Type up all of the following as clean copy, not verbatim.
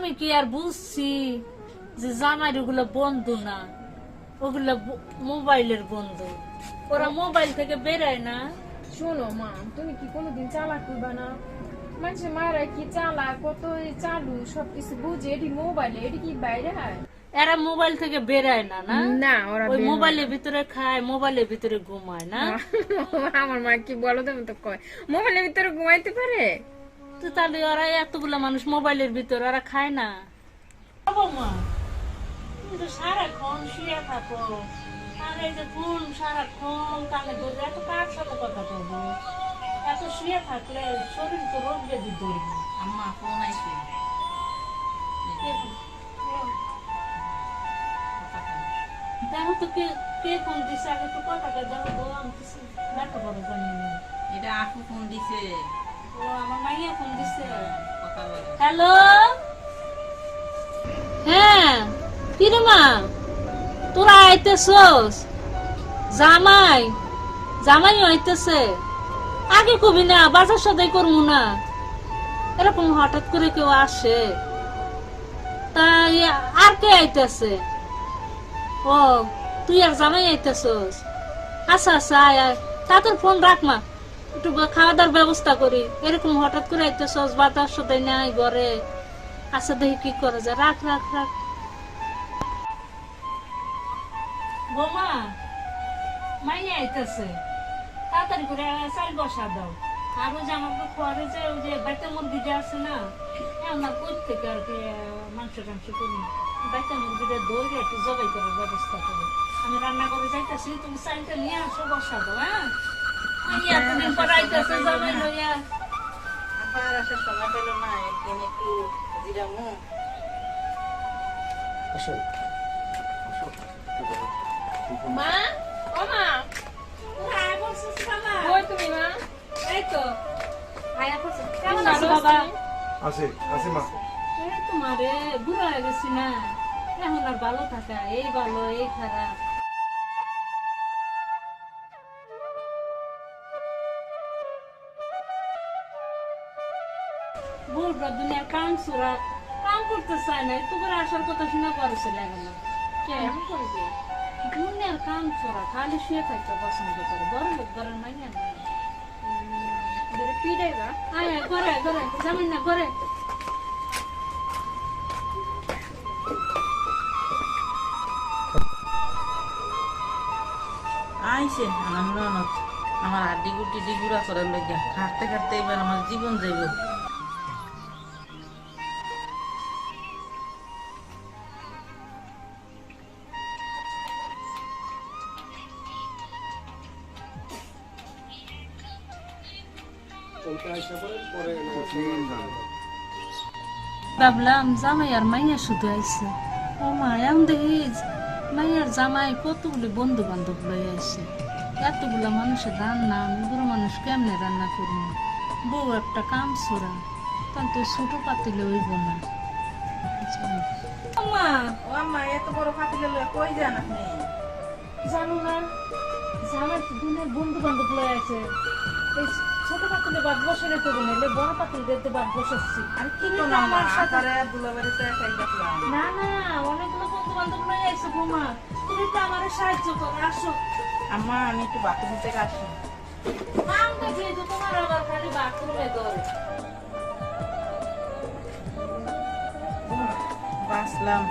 আমি কি আর বুঝছি যে জামাইর ওগুলো বন্ধু না, ওগুলো মোবাইলের বন্ধু। ওরা মোবাইল থেকে বেরোয় না। শোনো মা, তুমি কি কোনোদিন চালাক করবা না? মানুষের মারা কি চালাক, কত চালু সবকিছু বুঝে, এটি মোবাইলে, এটি কি বাইরে হয়? এরা মোবাইল থেকে বেরোয় না না? না, ওরা ওই মোবাইলের ভিতরে খায়, মোবাইলের ভিতরে ঘুমায় না? আমার মা কি বলো তুমি তো কয় মোবাইলের ভিতরে ঘুমাইতে পারে? তো তাহলে ওরা এতগুলো মানুষ মোবাইলের ভিতরে ওরা খায় না? বাবা মা, তুমি তো সারাক্ষণ শুয়ে থাকো, আর এই যে ফোন সারাক্ষণ কানে ধরে, এত কার সাথে কথা বলবো? এত শুয়ে থাকলে শরীর তো রোগ ব্যাধি ধরবে। আম্মা ফোন আইছে। দেখো তো কে কে ফোন দিছে, আগে তো কথাটা দেখো তো, আমি কিছু দেখা বড় জানি না। এটা আপু ফোন দিছে। ও আমার মাইয়া ফোন দিছে। কথা বলে। হ্যালো, হ্যাঁ কিরে মা, তোরা আইতেছস? জামাই জামাই আইতেছে, আগে কবি না, বাজার সদাই করবো না। এরকম হঠাৎ করে কেউ আসে? তাই আর কে আইতেছে? ও তুই আর জামাই আইতেছস? আচ্ছা আচ্ছা, আয় আয়, তাদের ফোন রাখ মা, একটু খাওয়া দাওয়ার ব্যবস্থা করি। এরকম হঠাৎ করে আইতেছস, বাজার সদাই নাই ঘরে। আচ্ছা দেখি কি করা যায়, রাখ রাখ রাখ। বোমা, মাইয়া আইতেছে, তাড়াতাড়ি করে চাল বসা দাও। আর ওই যে আমাকে খোয়ারে যে ওই যে বাইতে মুরগিটা আছে না, আমার কই থেকে আর কি মাংস টাংস করি, বাইতে মুরগিটা দৌড়ে একটু জবাই করার ব্যবস্থা করো। আমি রান্না করে যাইতেছি, তুমি চালটা নিয়ে আসো, বসা দাও। হ্যাঁ, এতদিন পর আইতেছে জামাই লইয়া। আবার আসার সময় পেল না, একদিন একটু জিরামু। মা, ও মা, তোরা আয় বলছিস বাবা? কই তুমি মা? এই তো আয়া করছিস। কেমন আছো বাবা? আছে আছে মা। এই তোমারে বুড়া হয়ে গেছি না, এখন আর ভালো থাকা, এই ভালো এই খারাপ। বুড়া দুনিয়ার কাম সুরা, কাম করতে চায় না, একটু করে আসার কথা শুনে করেছে লাগে না। কেমন করবে? দুনিয়ার কাম চোরা, খালি শুয়ে থাকতে পছন্দ করে, বড় লোক ঘরের মাইয়া না। পিড়াইবা? আয় আয়, ঘরে ঘরে যাবেন না, ঘরে। আইছে আমার ননদ, আমার আড্ডি গুটি ডিগুড়া করার লেগে খাটতে খাটতে এবার আমার জীবন যাইব। ভাবলাম জামাই আর মাইয়া শুধু আইছে, ও মা এখন দেখি মাইয়ার জামাই কতগুলি বন্ধু বান্ধব লই আইছে। এতগুলা মানুষের রান্না, আমি বুড়ো মানুষ কেমনে রান্না করবো? বউ একটা কাম ছোড়া, তখন তো ছোট পাতিলে হইব না। মা ও আম্মা, এত বড় ফাটিলে লইয়া কই যান আপনি? জানো না, জামাই তো দিনের বন্ধু বান্ধব লই আছে। এই ছোট পাতিলে বাদ বসে রেখে নিলে বড় পাতিল দিতে বাদ বসাচ্ছি। আর কি তুমি কোন তো আমার সাথে দুলাবাড়িতে একাই দেখলাম। না না, অনেকগুলো বন্ধু বান্ধব লই আইছে বৌমা, তুমি তো আমার সাহায্য করো, আসো। আম্মা আমি একটু বাথরুম থেকে আসি। কাম দেখি তো তোমার আবার খালি বাথরুমে ধরে। বাসলাম।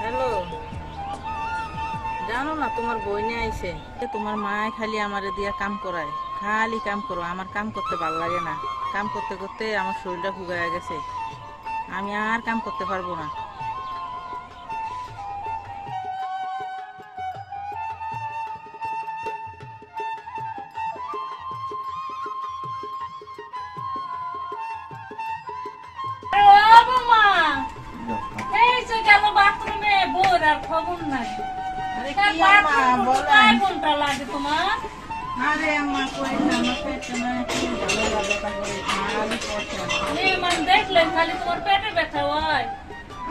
হ্যালো, জানো না তোমার বইনে আইছে, তোমার মা খালি আমারে দিয়া কাম করায়, খালি কাম করো। আমার কাম করতে ভালো লাগে না, কাম করতে করতে আমার শরীরটা ফুগায় গেছে, আমি আর কাম করতে পারবো না। ও বৌমা, এই যে গেল বাথরুমে, বউর আর খবর নাই। আরে তার কি আম্মা বাথরুম বলেন? কয় ঘন্টা লাগে তোমার? আরে আম্মা কই না, আমার পেটটা না কি ঝামেলা ব্যথা করে খালি পড়ছে। মেহমান দেখলেন খালি তোমার পেটে ব্যথা হয়।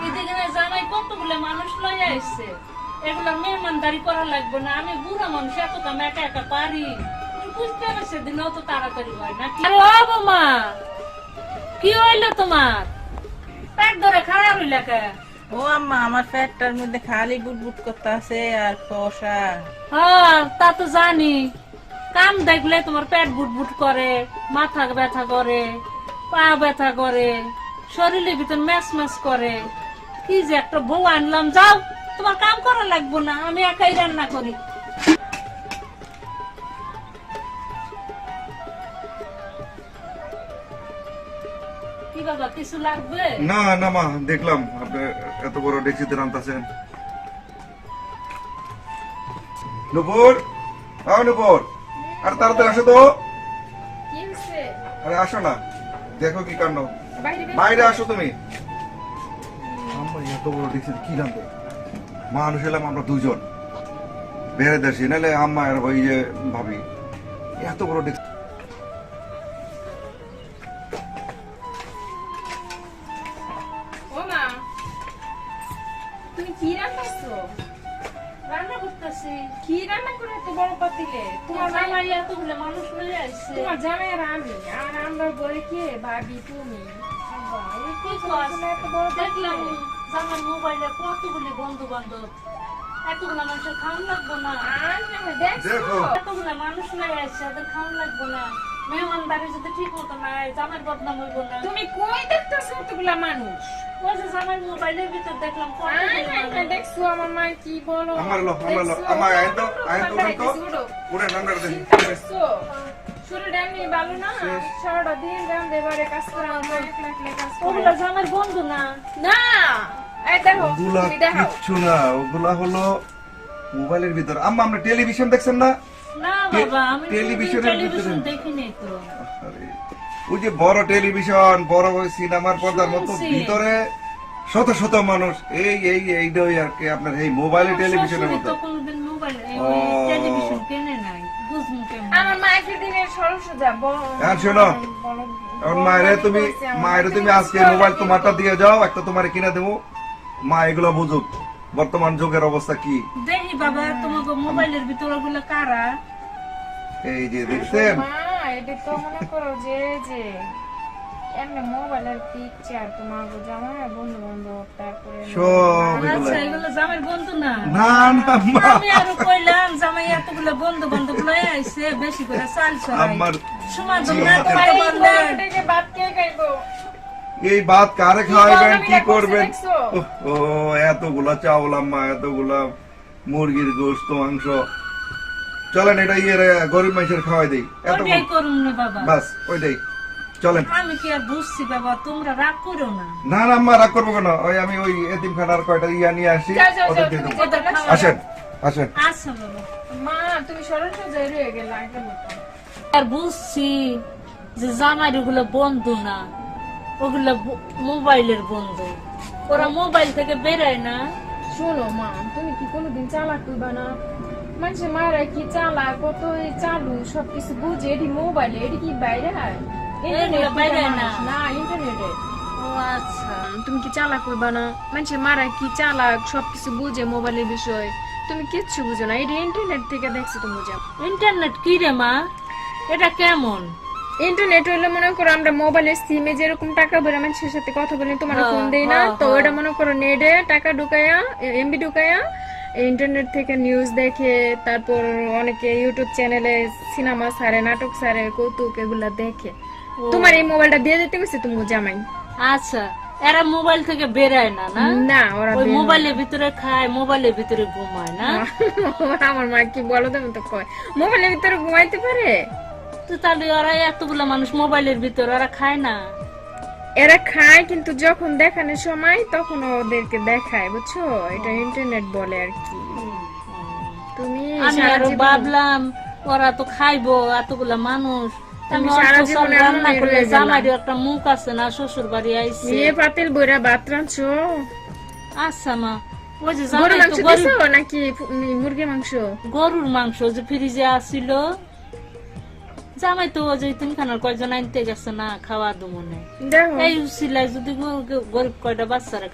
এদিকে না জামাই কতগুলো মানুষ লইয়া আসছে, এগুলা মেহমানদারি করা লাগবে না। আমি বুড়া মানুষ, এত কাম একা একা পারি। তুমি বুঝতে পারছি দিন অত তাড়াতাড়ি হয় না। আরে ও বৌমা, কি হইলো তোমার? পেট ধরে খারাপ হইলা কে? ও আম্মা, আমার পেটটার মধ্যে খালি বুটবুট করতে আছে আর কষা। হ্যাঁ তা তো জানি, কাম দেখলে তোমার পেট বুটবুট করে, মাথা ব্যথা করে, পা ব্যথা করে, শরীরের ভিতর ম্যাচ ম্যাচ করে। কি যে একটা বউ আনলাম, যাও তোমার কাম করা লাগবো না, আমি একাই রান্না করি। কি বাবা, কিছু লাগবে? না না মা, দেখলাম আপনি এত বড় ডেকচিতে রান্তাছেন। নুপুর, নুপুর, আর তাড়াতাড়ি আসো তো। কি হইছে? আরে আসো না, দেখো কি কাণ্ড। বাইরে বের- বাইরে আসো তুমি। আম্মা এত বড় ডেকচিতে কি রান্তে? মানুষ এলাম আমরা দুজন, বেড়ে দেশি নাহলে আম্মা আর ওই যে ভাবি এত বড় ডেকচি। ও মা, তুমি কি রান্নাছো? রান্না করতেছি। কি রান্না করে এত বড় পাতিলে? তোমার তোমার জামাই এতগুলো মানুষ লইয়া আসছে। তোমার জামাই আর আমি, আর আমরা বলে কে ভাবি তুমি। আব্বা, এই কি কি কস? করছো এত বড় দেখলাম পাতিলে? জামার মোবাইলে কতগুলি বন্ধু বান্ধব, এতগুলো মানুষের খাওয়ান লাগবো না। আর না দেখছো? দেখো। এতগুলো মানুষ লইয়া আসছে, ওদের খাওয়ান লাগবো না। মেহমানদারি যদি ঠিক মতো না হয়, জামার বদনাম হইব না। তুমি কই দেখতেছো এতগুলা মানুষ? ওই যে জামার মোবাইলের ভিতর দেখলাম আয় কতগুলি না, না, মানুষ। দেখছো আমার মা কি বলো? আমার লো, দেখছো? আমার আইন তো, উঠেন তো। শুরু। পুরো রান্নার দেন। দেখছো? শুরুটা এমনি ভালো না? সারাটা দিন রান্ধে বাড়ে কাজ করে আমরা একলা একলা কাজ করি। ওগুলো জামার বন্ধু না। না, এই দেখো, ওগুলা তুমি দেখো। কিচ্ছু না, ওগুলা হলো মোবাইলের ভিতর। আম্মা আপনি টেলিভিশন দেখছেন না? না বাবা, আমি টেলিভিশনের টেলিভিশন ভিতরে- দেখিনি তো। আরে, ওই যে বড় টেলিভিশন, বড় ওই সিনেমার পর্দার মতো শুনছি। ভিতরে শত শত মানুষ, এইটাই আর কি আপনার এই মোবাইলে টেলিভিশনের শ্বশুরই মতো। তো কোনোদিন মোবাইল ও। টেলিভিশন কেনে নাই, বুঝমু কেমন। আমার মা একদিনের সরস যাব। হ্যাঁ, শোনো। এখন মায়েরে তুমি আজকে মোবাইল তোমারটা দিয়ে যাও, একটা তোমারে কিনে দেবো। মা এগুলো বুঝুক বর্তমান যুগের অবস্থা কি। দেখি বাবা, তোমাকে মোবাইলের ভিতরে গুলো কারা? এই যে দেখছেন, মা, এটা তো মনে করো যে এমনি মোবাইলের পিকচার তোমার জামাই বন্ধু বান্ধব তারপরে সব এগুলো। আচ্ছা, এগুলো জামাইর বন্ধু না। না না মা, আমি আরো কইলাম জামাই এতগুলো বন্ধু বান্ধব লয়ে আইছে, বেশি করে চাল চড়াই। আমার সমাধান জি, না আমাকে- করতে পারলে থেকে ভাত কে খাইবো? এই ভাত কারে খাওয়াবেন, কি গরমিলা করছে করবেন? দেখছো? ও এতগুলা চাউল আম্মা, এতগুলা মুরগির গোশত মাংস। চলেন এটা গরিব মানুষের খাওয়াই দেই। এত ওটাই করুন না বাবা। বাস ওইটাই, চলেন। আমি কি আর বুঝছি বাবা, তোমরা রাগ করো না। না না আম্মা, রাগ করবো কেন? আমি ওই এতিমখানার কয়টা নিয়ে আসি, যাও, যাও, ওদের যাও, দিয়ে তুমি দেবো। যেটা খাও। আসেন আসেন। আচ্ছা বাবা। মা, তুমি সরস যাই রয়ে গেলা আগের মতো। আর বুঝছি যে জামাইর ওগুলো বন্ধু না, ওগুলো মোবাইলের বন্ধু। ওরা মোবাইল থেকে বেরোয় না। শোনো মা, তুমি কি কোনোদিন চালাক হইবা না? মানুষের মায়েরা কি চালাক, কত চালু সবকিছু বুঝে, এটি মোবাইলে, এটি কি বাইরে হয়? এগুলো বাইরে না। না, ইন্টারনেটে। ও আচ্ছা। তুমি কি চালাক হইবা না? মানুষের মারা কি চালাক, সবকিছু বুঝে মোবাইলের বিষয়। তুমি কিচ্ছু বুঝো না, এটি ইন্টারনেট থেকে দেখছো তুমি বুঝাও। ইন্টারনেট কি রে মা? এটা কেমন? ইন্টারনেট হইলে মনে করো আমরা মোবাইলের সিমে যেরকম টাকা ভরে মানুষের সাথে কথা বলি, তোমার হ্যাঁ, ফোন দেই না, হ্যাঁ, তো হ্যাঁ। ওটা মনে করো নেটে টাকা ঢুকায়া, এমবি ঢুকায়া ইন্টারনেট থেকে নিউজ দেখে, তারপর অনেকে ইউটিউব চ্যানেলে সিনেমা ছাড়ে, নাটক ছাড়ে, কৌতুক এগুলা দেখে। ও। তোমার এই মোবাইলটা দিয়ে দিতে গেছে তুমি জামাই? আচ্ছা, এরা মোবাইল থেকে বেরোয় না না? না, ওরা ওই বের হয় মোবাইলের ভিতরে খায়, মোবাইলের ভিতরে ঘুমায় না? না। আমার মা কি বলো তুমি তো কয় মোবাইলের ভিতরে ঘুমাইতে পারে? তো তাহলে ওরা এতগুলো মানুষ মোবাইলের ভিতরে ওরা খায় না? এরা খায়, কিন্তু যখন দেখানোর সময় তখন ওদেরকে দেখায়, বুঝছো? এটা ইন্টারনেট বলে আর কি। তুমি আমি সারা আরো জীবন- ভাবলাম ওরা তো খাইবো এতগুলা মানুষ। তুমি আমি সারা অল্প জীবন চাল রান্না এমনই করলে রয়ে গেলা। জামাইরও একটা মুখ আছে না, শ্বশুর বাড়ি আইছে। নিয়ে পাতিল বইরা ভাত রাঁধছো? আচ্ছা মা, ওই যে গরুর জামাই মাংস তো দিছো নাকি মুরগির মাংস? গরুর মাংস যে ফ্রিজে আসিল, জামাই তো ওই যে তুমি খানার কয়জন আনতে গেছে না খাওয়া দু মনে দেখো এই উচিলায় যদি গরিব কয়টা বাচ্চারা